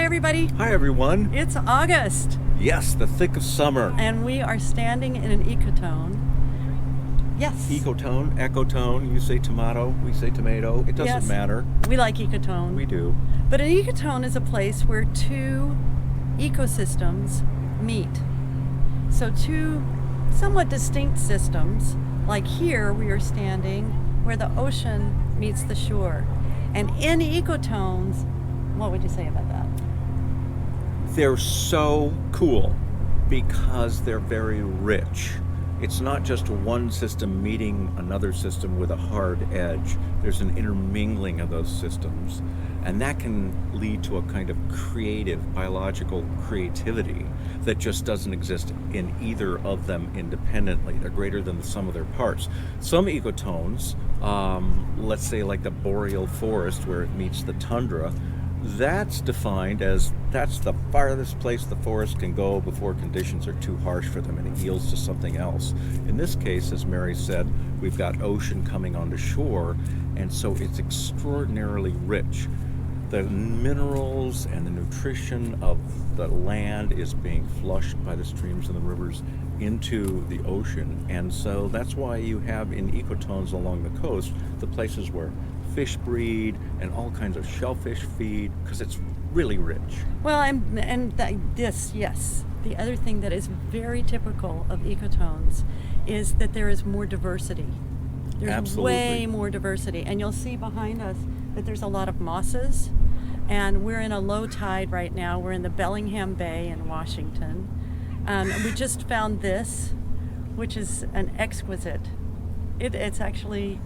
everybody. Hi, everyone. It's August, Yes, the thick of summer. and we are standing in an ecotone. Yes. Ecotone, ecotone, you say tomato, we say tomato. It doesn't Yes. matter. We like ecotone. We do. But an ecotone is a place where two ecosystems meet. So two somewhat distinct systems, like here we are standing where the ocean meets the shore. And in ecotones, what would you say about that? They're so cool because they're very rich. It's not just one system meeting another system with a hard edge. There's an intermingling of those systems, and that can lead to a kind of creative, biological creativity that just doesn't exist in either of them independently. They're greater than the sum of their parts. Some ecotones, let's say like the boreal forest where it meets the tundra, that's defined as that's the farthest place the forest can go before conditions are too harsh for them and it yields to something else. In this case, as Mary said, we've got ocean coming onto shore, and so it's extraordinarily rich. The minerals and the nutrition of the land is being flushed by the streams and the rivers into the ocean, and so that's why you have in ecotones along the coast the places where fish breed and all kinds of shellfish feed, because it's really rich. Well, yes. The other thing that is very typical of ecotones is that there is more diversity. There's Absolutely. way more diversity. And you'll see behind us that there's a lot of mosses. And we're in a low tide right now. We're in the Bellingham Bay in Washington. We just found this, which is an exquisite. It's actually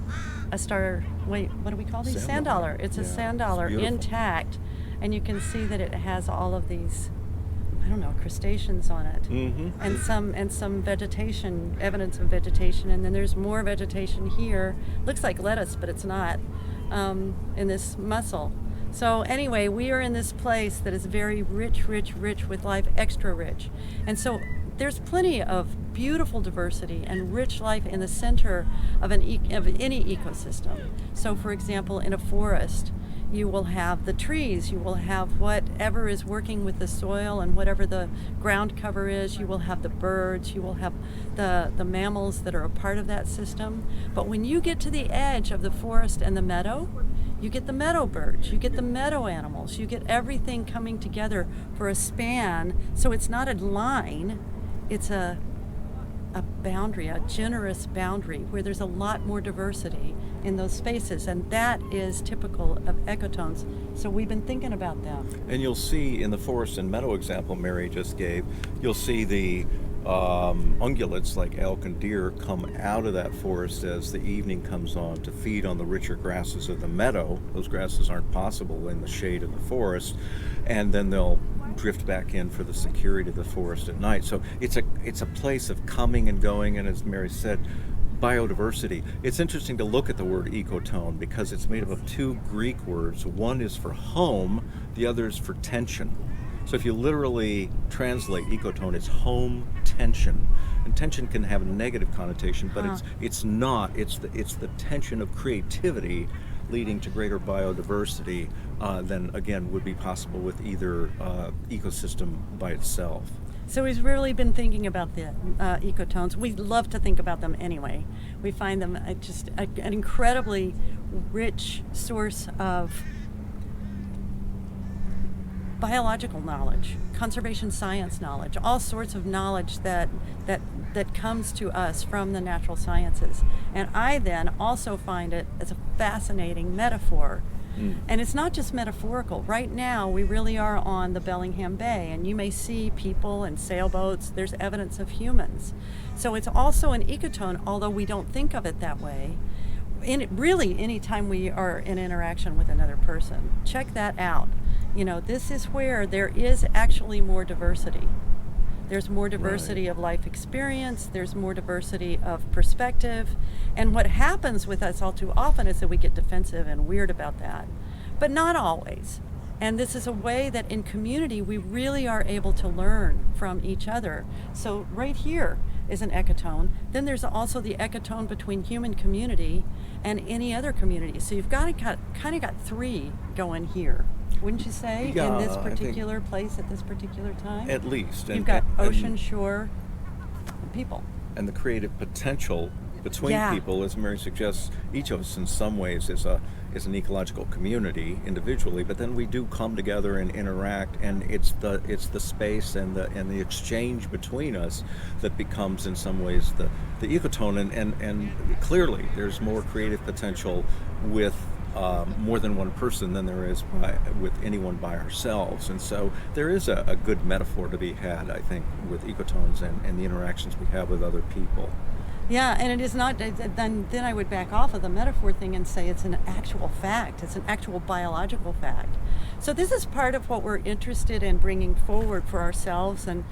a star. Wait, what do we call these? Sand dollar. It's a sand dollar it's beautiful. intact, and you can see that it has all of these, I don't know, crustaceans on it, and some vegetation, evidence of vegetation, and then there's more vegetation here. Looks like lettuce, but it's not. In this mussel. So anyway, we are in this place that is very rich with life, extra rich, and so there's plenty of beautiful diversity and rich life in the center of any ecosystem. So for example, in a forest, you will have the trees, you will have whatever is working with the soil and whatever the ground cover is, you will have the birds, you will have the mammals that are a part of that system. But when you get to the edge of the forest and the meadow, you get the meadow birds, you get the meadow animals, you get everything coming together for a span. So it's not a line, it's a boundary, a generous boundary where there's a lot more diversity in those spaces, and that is typical of ecotones. So we've been thinking about them. And you'll see in the forest and meadow example Mary just gave, you'll see the ungulates like elk and deer come out of that forest as the evening comes on to feed on the richer grasses of the meadow. Those grasses aren't possible in the shade of the forest, and then they'll drift back in for the security of the forest at night. So it's a place of coming and going, and as Mary said, biodiversity. It's interesting to look at the word ecotone because it's made up of two Greek words. One is for home, the other is for tension. So if you literally translate ecotone, it's home tension. And tension can have a negative connotation, but it's not. It's the tension of creativity leading to greater biodiversity than, again, would be possible with either ecosystem by itself. So we've really been thinking about the ecotones. We love to think about them anyway. We find them just an incredibly rich source of biological knowledge, conservation science knowledge, all sorts of knowledge that comes to us from the natural sciences. And I then also find it as a fascinating metaphor. And it's not just metaphorical. Right now, we really are on the Bellingham Bay, and you may see people and sailboats. There's evidence of humans. So it's also an ecotone, although we don't think of it that way. Really, anytime we are in interaction with another person, check that out. You know, this is where there is actually more diversity. There's more diversity of life experience, there's more diversity of perspective, and what happens with us all too often is that we get defensive and weird about that, but not always. And this is a way that in community we really are able to learn from each other. So right here is an ecotone. Then there's also the ecotone between human community and any other community. So you've kind of got three going here. wouldn't you say, Yeah, in this I think particular place at this particular time? at least. You've got ocean, shore, and people. And the creative potential between Yeah. people, as Mary suggests, each of us in some ways is an ecological community individually, but then we do come together and interact, and it's the space and the exchange between us that becomes in some ways the ecotone, and clearly there's more creative potential with more than one person than there is with anyone by ourselves. And so there is a good metaphor to be had, I think, with ecotones and the interactions we have with other people. Yeah, and it is not, then I would back off of the metaphor thing and say it's an actual fact. It's an actual biological fact. So this is part of what we're interested in bringing forward for ourselves and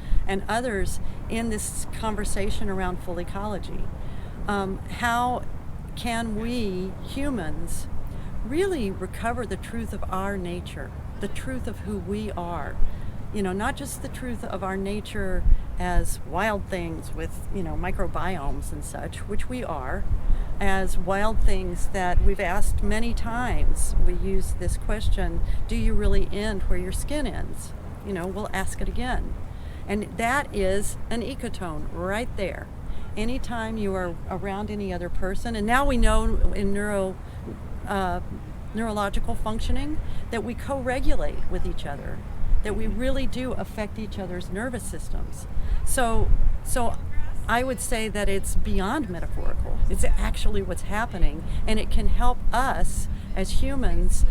others in this conversation around full ecology. How can we humans really recover the truth of our nature, the truth of who we are? Not just the truth of our nature as wild things with, microbiomes and such, which we are, as wild things that we've asked many times. We use this question, do you really end where your skin ends? We'll ask it again. And that is an ecotone right there. Anytime you are around any other person, and now we know in neurological functioning that we co-regulate with each other, that we really do affect each other's nervous systems. So I would say that it's beyond metaphorical. It's actually what's happening, and it can help us as humans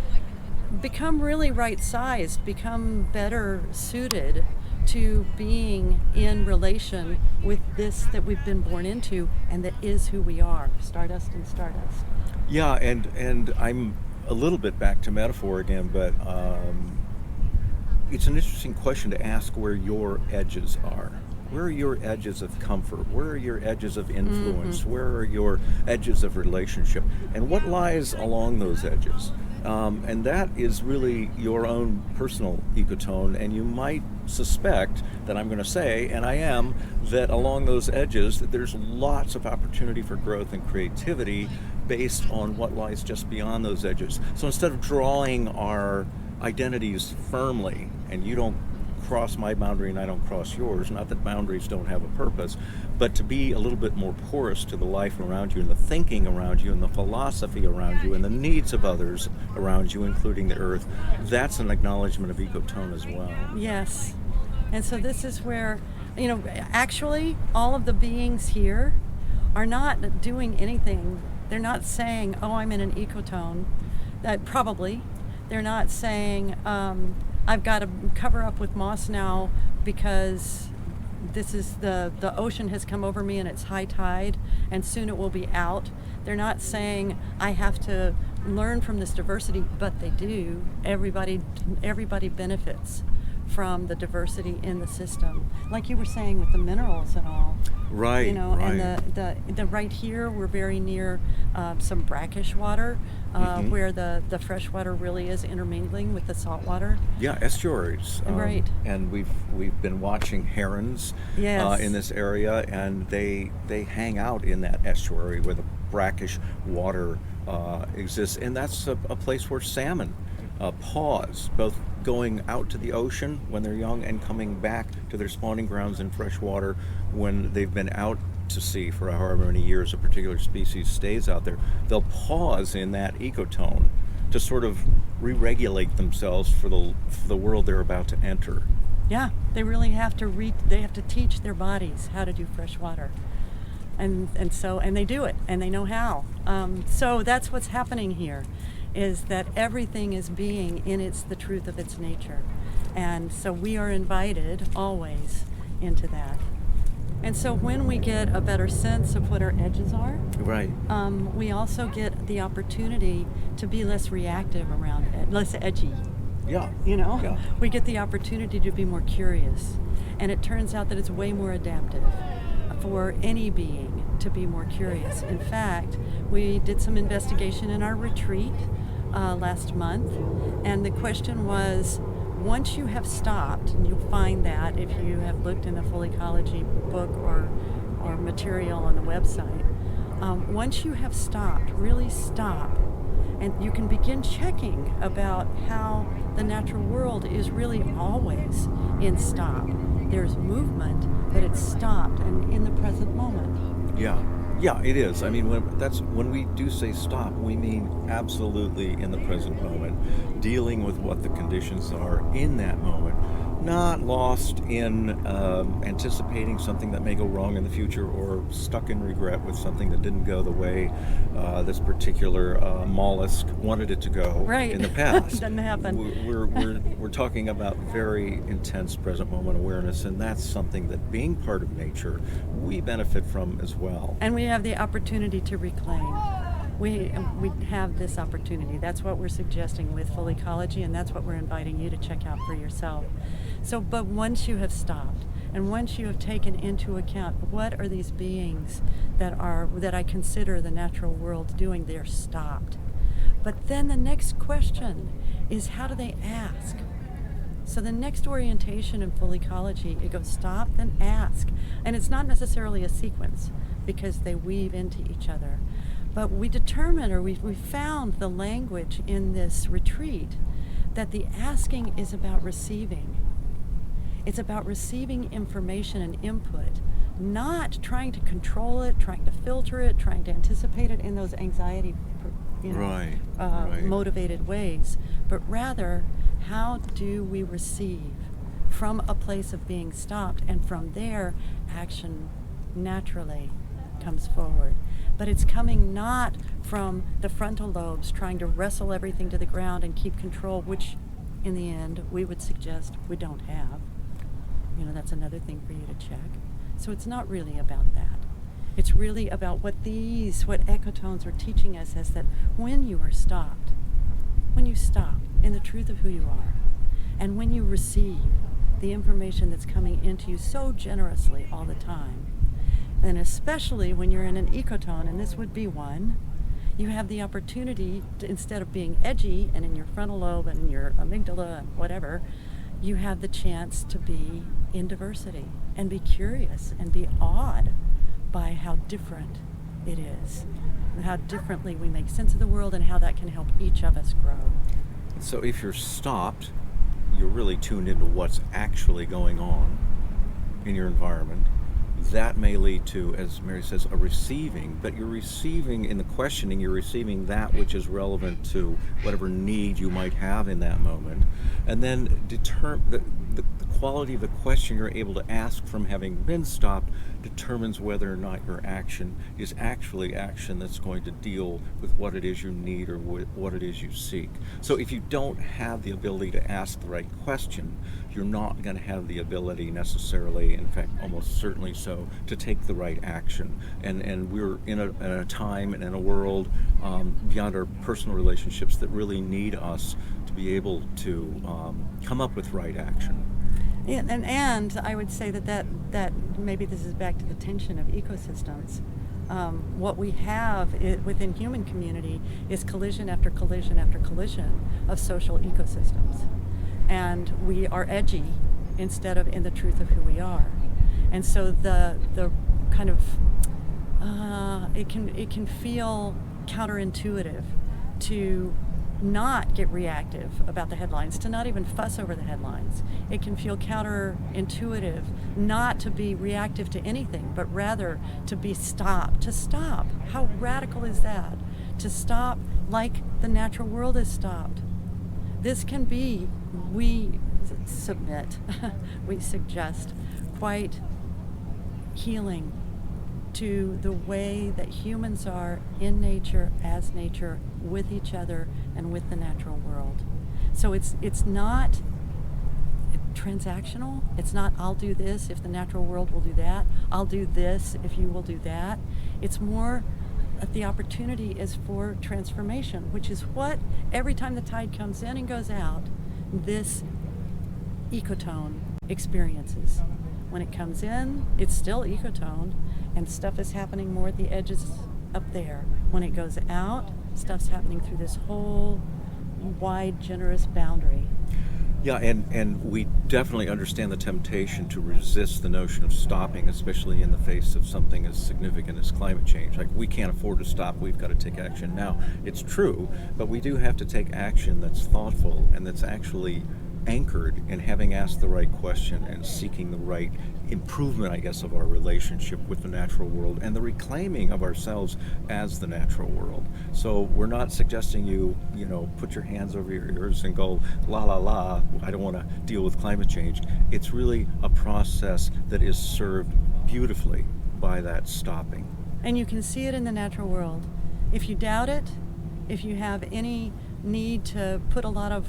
become really right-sized, become better suited to being in relation with this that we've been born into and that is who we are, stardust and stardust. Yeah, and I'm a little bit back to metaphor again, but it's an interesting question to ask where your edges are. Where are your edges of comfort? Where are your edges of influence? Mm-hmm. Where are your edges of relationship? And what lies along those edges? And that is really your own personal ecotone, and you might suspect that I'm going to say, and I am, that along those edges that there's lots of opportunity for growth and creativity based on what lies just beyond those edges. So instead of drawing our identities firmly, and you don't cross my boundary and I don't cross yours, not that boundaries don't have a purpose, but to be a little bit more porous to the life around you and the thinking around you and the philosophy around you and the needs of others around you, including the earth, that's an acknowledgement of ecotone as well. Yes. And so this is where, actually all of the beings here are not doing anything. They're not saying, oh, I'm in an ecotone. Probably. They're not saying, I've got to cover up with moss now because this is the ocean has come over me and it's high tide and soon it will be out. They're not saying I have to learn from this diversity, but they do. Everybody benefits from the diversity in the system, like you were saying with the minerals and all. Right. Right. And the right here we're very near some brackish water, where the fresh water really is intermingling with the salt water. Yeah, estuaries. Right. And we've been watching herons in this area, and they hang out in that estuary where the brackish water exists, and that's a place where salmon pause, both going out to the ocean when they're young and coming back to their spawning grounds in fresh water when they've been out to sea for however many years a particular species stays out there. They'll pause in that ecotone to sort of re-regulate themselves for the world they're about to enter. Yeah, they really have to they have to teach their bodies how to do fresh water. And they do it, and they know how. So that's what's happening here, is that everything is being in the truth of its nature. And so we are invited always into that. And so when we get a better sense of what our edges are, right, we also get the opportunity to be less reactive around it, less edgy. Yeah. Yeah. We get the opportunity to be more curious. And it turns out that it's way more adaptive for any being to be more curious. In fact, we did some investigation in our retreat last month, and the question was, once you have stopped, and you'll find that if you have looked in the Full Ecology book or material on the website, once you have stopped, really stop And you can begin checking about how the natural world is really always in stop. There's movement, but it's stopped and in the present moment. Yeah, yeah, it is. I mean, when we do say stop, we mean absolutely in the present moment, dealing with what the conditions are in that moment, not lost in anticipating something that may go wrong in the future or stuck in regret with something that didn't go the way this particular mollusk wanted it to go Right. in the past. Doesn't happen. We're talking about very intense present moment awareness, and that's something that, being part of nature, we benefit from as well. And we have the opportunity to reclaim. We have this opportunity. That's what we're suggesting with full ecology, and that's what we're inviting you to check out for yourself. So, but once you have stopped, and once you have taken into account what are these beings that I consider the natural world doing, they're stopped. But then the next question is, how do they ask? So the next orientation in full ecology, it goes stop, then ask. And it's not necessarily a sequence because they weave into each other. But we determined, or we found the language in this retreat, that the asking is about receiving. It's about receiving information and input, not trying to control it, trying to filter it, trying to anticipate it in those anxiety Right. motivated ways, but rather, how do we receive from a place of being stopped, and from there, action naturally comes forward. But it's coming not from the frontal lobes trying to wrestle everything to the ground and keep control, which in the end we would suggest we don't have. That's another thing for you to check. So it's not really about that. It's really about what ecotones are teaching us, is that when you stop in the truth of who you are, and when you receive the information that's coming into you so generously all the time, and especially when you're in an ecotone, and this would be one, you have the opportunity to, instead of being edgy and in your frontal lobe and in your amygdala and whatever, you have the chance to be in diversity and be curious and be awed by how different it is, and how differently we make sense of the world, and how that can help each of us grow. So if you're stopped, you're really tuned into what's actually going on in your environment. That may lead to, as Mary says, a receiving, but you're receiving in the questioning, you're receiving that which is relevant to whatever need you might have in that moment. And then the quality of the question you're able to ask from having been stopped determines whether or not your action is actually action that's going to deal with what it is you need or what it is you seek. So if you don't have the ability to ask the right question, you're not going to have the ability necessarily, in fact almost certainly so, to take the right action. And we're in a time and in a world beyond our personal relationships that really need us to be able to come up with right action. Yeah, and I would say that maybe this is back to the tension of ecosystems. What we have within human community is collision after collision after collision of social ecosystems. And we are edgy instead of in the truth of who we are. And so the kind of, it can feel counterintuitive to not get reactive about the headlines, to not even fuss over the headlines. It can feel counterintuitive not to be reactive to anything, but rather to be stopped. To stop. How radical is that? To stop like the natural world is stopped. This can be, we suggest, quite healing to the way that humans are in nature, as nature, with each other, and with the natural world. So it's not transactional. It's not, I'll do this if the natural world will do that. I'll do this if you will do that. It's more the opportunity is for transformation, which is what every time the tide comes in and goes out, this ecotone experiences. When it comes in, it's still ecotone, and stuff is happening more at the edges up there. When it goes out, stuff's happening through this whole wide, generous boundary. Yeah, and we definitely understand the temptation to resist the notion of stopping, especially in the face of something as significant as climate change. Like, we can't afford to stop, we've got to take action now. It's true, but we do have to take action that's thoughtful and that's actually anchored in having asked the right question and seeking the right improvement, I guess, of our relationship with the natural world and the reclaiming of ourselves as the natural world. So we're not suggesting you put your hands over your ears and go, la la la, I don't want to deal with climate change. It's really a process that is served beautifully by that stopping. And you can see it in the natural world. If you doubt it, if you have any need to put a lot of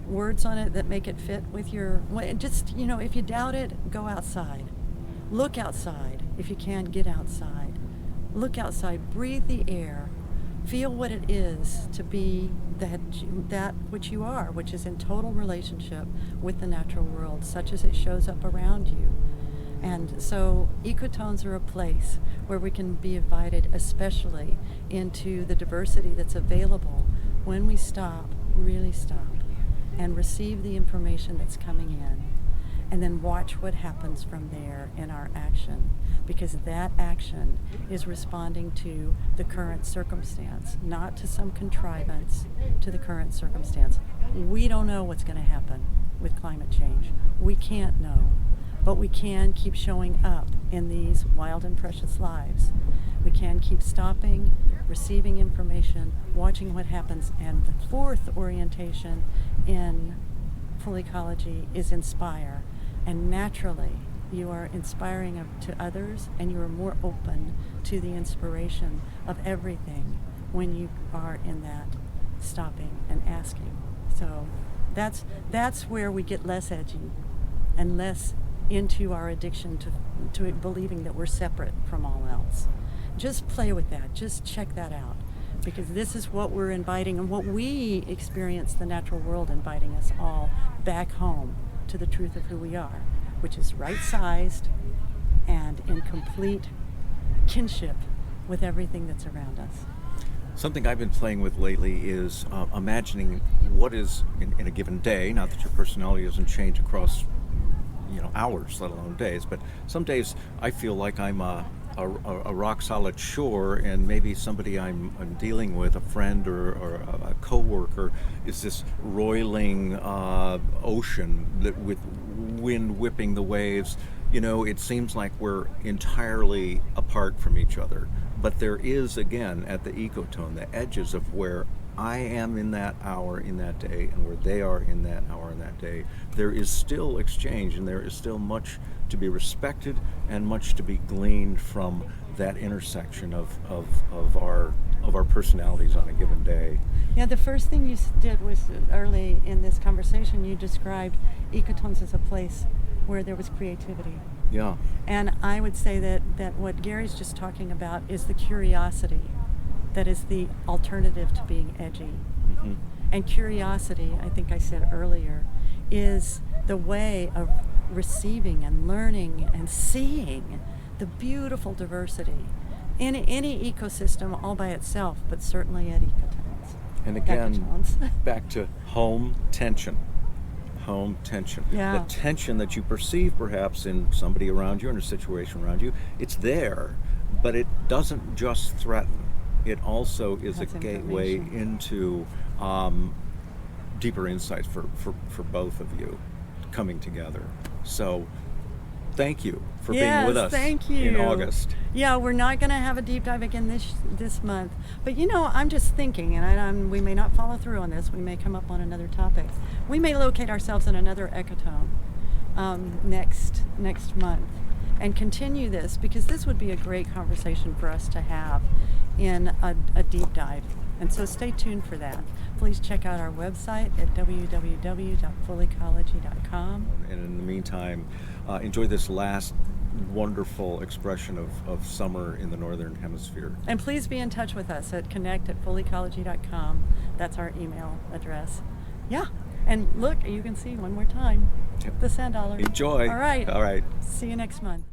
words on it that make it fit with your, if you doubt it, go outside. Look outside. If you can, get outside. Look outside, breathe the air, feel what it is to be that which you are, which is in total relationship with the natural world, such as it shows up around you. And so ecotones are a place where we can be invited especially into the diversity that's available when we stop, really stop, and receive the information that's coming in, and then watch what happens from there in our action, because that action is responding to the current circumstance, not to some contrivance, to the current circumstance. We don't know what's going to happen with climate change. We can't know, but we can keep showing up in these wild and precious lives. We can keep stopping, receiving information, watching what happens. And the fourth orientation in full ecology is inspire. And naturally, you are inspiring to others, and you are more open to the inspiration of everything when you are in that stopping and asking. So that's where we get less edgy and less into our addiction to believing that we're separate from all else. Just play with that. Just check that out, because this is what we're inviting, and what we experience the natural world inviting us all back home to the truth of who we are, which is right-sized and in complete kinship with everything that's around us. Something I've been playing with lately is imagining what is in a given day. Not that your personality doesn't change across hours, let alone days, but some days I feel like I'm a rock solid shore, and maybe somebody I'm dealing with, a friend or a coworker, is this roiling ocean that with wind whipping the waves. It seems like we're entirely apart from each other, but there is, again, at the ecotone, the edges of where I am in that hour, in that day, and where they are in that hour, in that day. There is still exchange, and there is still much to be respected and much to be gleaned from that intersection of our personalities on a given day. Yeah, the first thing you did was, early in this conversation, you described ecotones as a place where there was creativity. Yeah. And I would say that what Gary's just talking about is the curiosity that is the alternative to being edgy. Mm-hmm. And curiosity, I think I said earlier, is the way of receiving and learning and seeing the beautiful diversity in any ecosystem all by itself, but certainly at ecotones. And again, Ecotones. back to home tension. Home tension. Yeah. The tension that you perceive perhaps in somebody around you, in a situation around you, it's there, but it doesn't just threaten. It also is That's a gateway into deeper insights for both of you coming together. So thank you for being with us thank you. in August. Yeah, we're not going to have a deep dive again this month. But I'm just thinking, and we may not follow through on this. We may come up on another topic. We may locate ourselves in another ecotone next month and continue this, because this would be a great conversation for us to have in a deep dive. And so stay tuned for that. Please check out our website at www.fullecology.com. And in the meantime, enjoy this last wonderful expression of summer in the Northern Hemisphere. And please be in touch with us at connect@fullecology.com. That's our email address. Yeah. And look, you can see one more time Yep. the sand dollar. Enjoy. All right. All right. See you next month.